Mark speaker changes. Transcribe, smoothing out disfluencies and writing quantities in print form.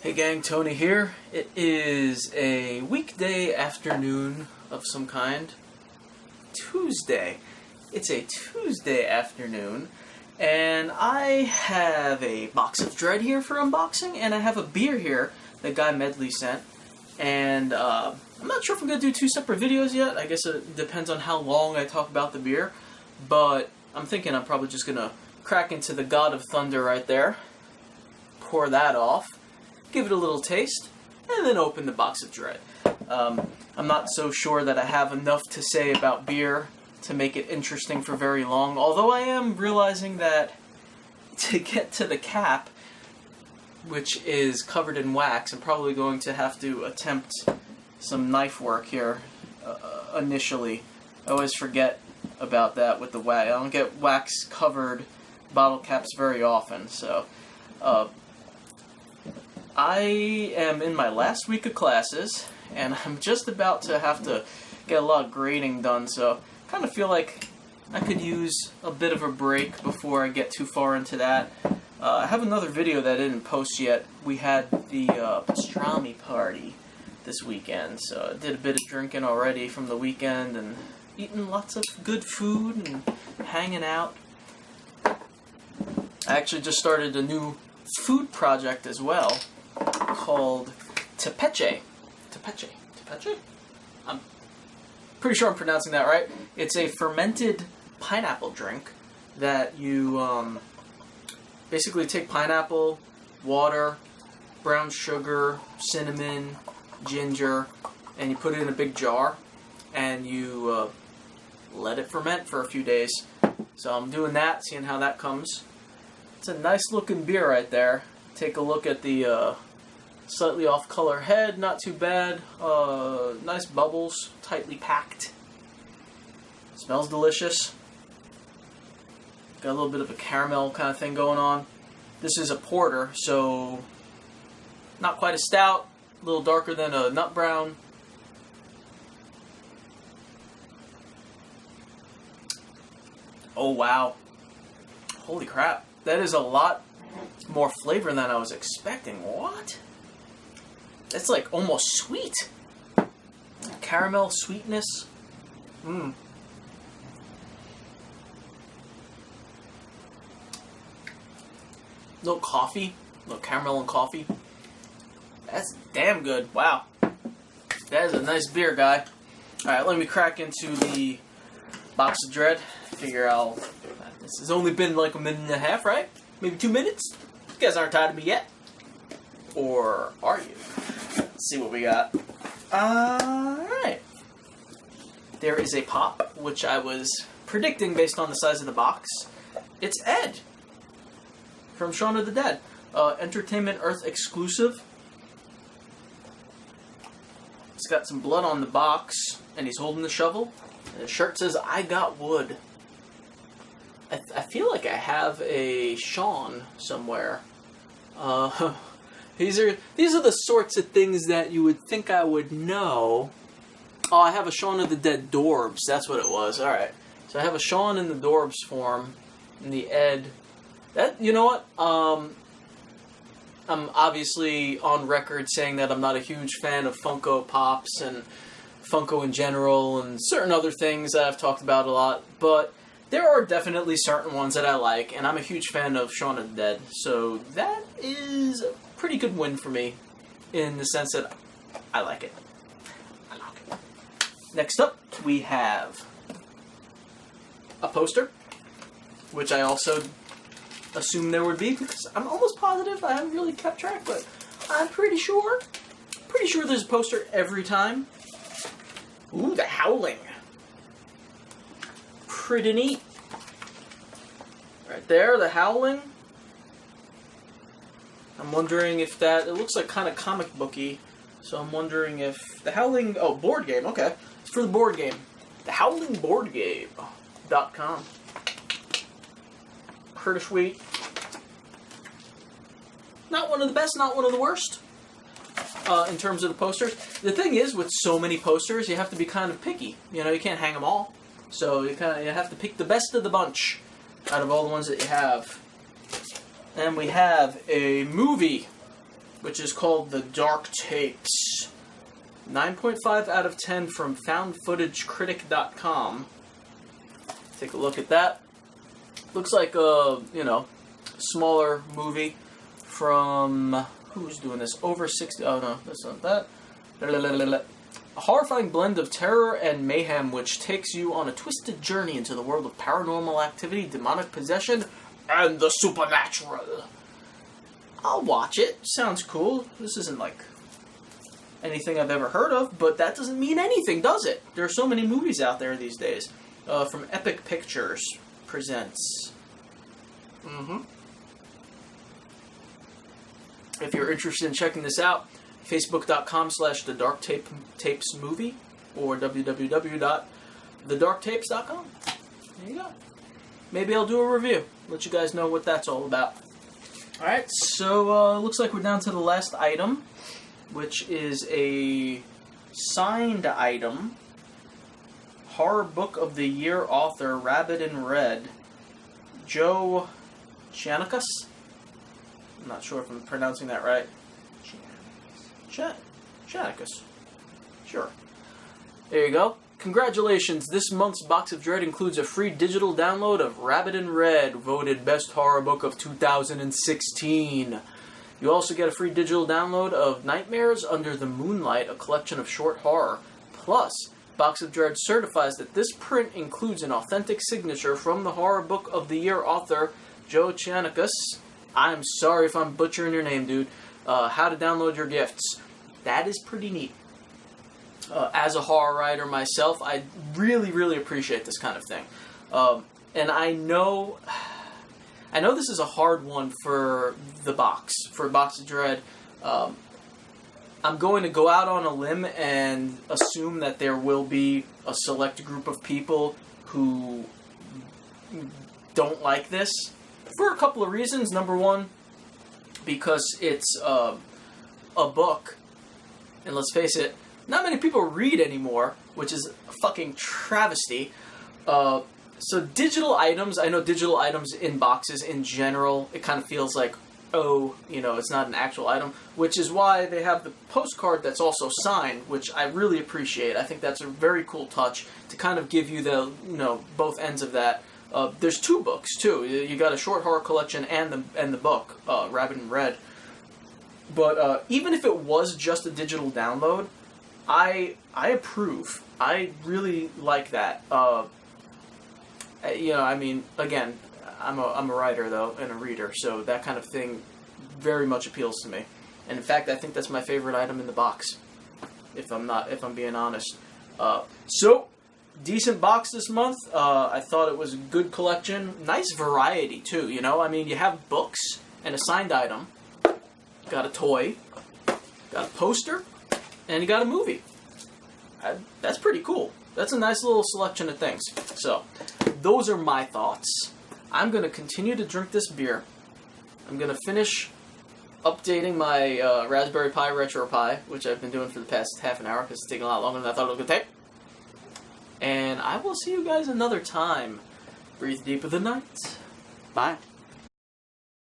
Speaker 1: Hey gang, Tony here. It is a weekday afternoon of some kind. Tuesday. It's a Tuesday afternoon, and I have a box of Dread here for unboxing, and I have a beer here that Guy Medley sent. And I'm not sure if I'm going to do two separate videos yet. I guess it depends on how long I talk about the beer, but I'm thinking I'm probably just going to crack into the God of Thunder right there, pour that off, give it a little taste, and then open the box of Dread. I'm not so sure that I have enough to say about beer to make it interesting for very long, although I am realizing that to get to the cap, which is covered in wax, I'm probably going to have to attempt some knife work here initially. I always forget about that with the wax. I don't get wax covered bottle caps very often, so I am in my last week of classes, and I'm just about to have to get a lot of grading done, so I kind of feel like I could use a bit of a break before I get too far into that. I have another video that I didn't post yet. We had the pastrami party this weekend, so I did a bit of drinking already from the weekend and eating lots of good food and hanging out. I actually just started a new food project as well, called Tepeche. Tepeche? I'm pretty sure I'm pronouncing that right. It's a fermented pineapple drink that you basically take pineapple, water, brown sugar, cinnamon, ginger, and you put it in a big jar, and you let it ferment for a few days. So I'm doing that, seeing how that comes. It's a nice looking beer right there. Take a look at the slightly off color head, not too bad. Nice bubbles, tightly packed. Smells delicious. Got a little bit of a caramel kind of thing going on. This is a porter, so not quite a stout, a little darker than a nut brown. Oh wow. Holy crap. That is a lot more flavor than I was expecting. What? That's like almost sweet. Caramel sweetness. Mmm. Little coffee. Little caramel and coffee. That's damn good. Wow. That is a nice beer, guy. Alright, let me crack into the box of Dread. Figure out. This has only been like a minute and a half, right? Maybe 2 minutes? You guys aren't tired of me yet. Or are you? Let's see what we got. Alright. There is a pop, which I was predicting based on the size of the box. It's Ed from Shaun of the Dead. Entertainment Earth exclusive. It's got some blood on the box, and he's holding the shovel. And the shirt says, "I got wood." I feel like I have a Shaun somewhere. These are the sorts of things that you would think I would know. Oh, I have a Shaun of the Dead Dorbs. That's what it was. All right. So I have a Shaun in the Dorbs form, in the Ed. That, you know what? I'm obviously on record saying that I'm not a huge fan of Funko Pops and Funko in general and certain other things that I've talked about a lot, but there are definitely certain ones that I like, and I'm a huge fan of Shaun of the Dead, so that is a pretty good win for me in the sense that I like it. I like it. Next up, we have a poster, which I also assumed there would be, because I'm almost positive. I haven't really kept track, but I'm pretty sure there's a poster every time. Ooh, the Howling. Pretty neat. Right there, the Howling. I'm wondering if that, it looks like kind of comic booky, so I'm wondering if the Howling, oh, board game, okay. It's for the board game. The HowlingBoardGame.com. Kurdish wheat. Not one of the best, not one of the worst. In terms of the posters. The thing is, with so many posters, you have to be kind of picky. You know, you can't hang them all. So you have to pick the best of the bunch out of all the ones that you have. And we have a movie which is called The Dark Tapes. 9.5 out of 10 from FoundFootageCritic.com. Take a look at that. Looks like a, smaller movie from... Who's doing this? Over 60... Oh, no, that's not that. A horrifying blend of terror and mayhem which takes you on a twisted journey into the world of paranormal activity, demonic possession, and the supernatural. I'll watch it. Sounds cool. This isn't like anything I've ever heard of, but that doesn't mean anything, does it? There are so many movies out there these days. From Epic Pictures presents. If you're interested in checking this out, Facebook.com/TheDarkTapesMovie or www.thedarktapes.com. There you go. Maybe I'll do a review. Let you guys know what that's all about. Alright, so looks like we're down to the last item, which is a signed item. Horror Book of the Year author, Rabbit in Red, Joe Chanikas. I'm not sure if I'm pronouncing that right. Chanikas. Sure. There you go. Congratulations, this month's Box of Dread includes a free digital download of Rabbit in Red, voted Best Horror Book of 2016. You also get a free digital download of Nightmares Under the Moonlight, a collection of short horror. Plus, Box of Dread certifies that this print includes an authentic signature from the Horror Book of the Year author, Joe Chanikas. I'm sorry if I'm butchering your name, dude. How to download your gifts. That is pretty neat. As a horror writer myself, I really, really appreciate this kind of thing. And I know this is a hard one for the box, for Box of Dread. I'm going to go out on a limb and assume that there will be a select group of people who don't like this for a couple of reasons. Number one, because it's a book, and let's face it, not many people read anymore, which is a fucking travesty. So digital items, I know digital items in boxes in general, it kind of feels like, it's not an actual item, which is why they have the postcard that's also signed, which I really appreciate. I think that's a very cool touch to kind of give you the, both ends of that. There's two books, too. You got a short horror collection and the book, Rabbit in Red. But even if it was just a digital download, I approve. I really like that. Again, I'm a writer though and a reader, so that kind of thing very much appeals to me. And in fact, I think that's my favorite item in the box. If I'm being honest. So decent box this month. I thought it was a good collection. Nice variety too. You have books and a signed item. Got a toy. Got a poster. And you got a movie. That's pretty cool. That's a nice little selection of things. So, those are my thoughts. I'm going to continue to drink this beer. I'm going to finish updating my Raspberry Pi Retro Pi, which I've been doing for the past half an hour because it's taking a lot longer than I thought it was going to take. And I will see you guys another time. Breathe deep of the night. Bye.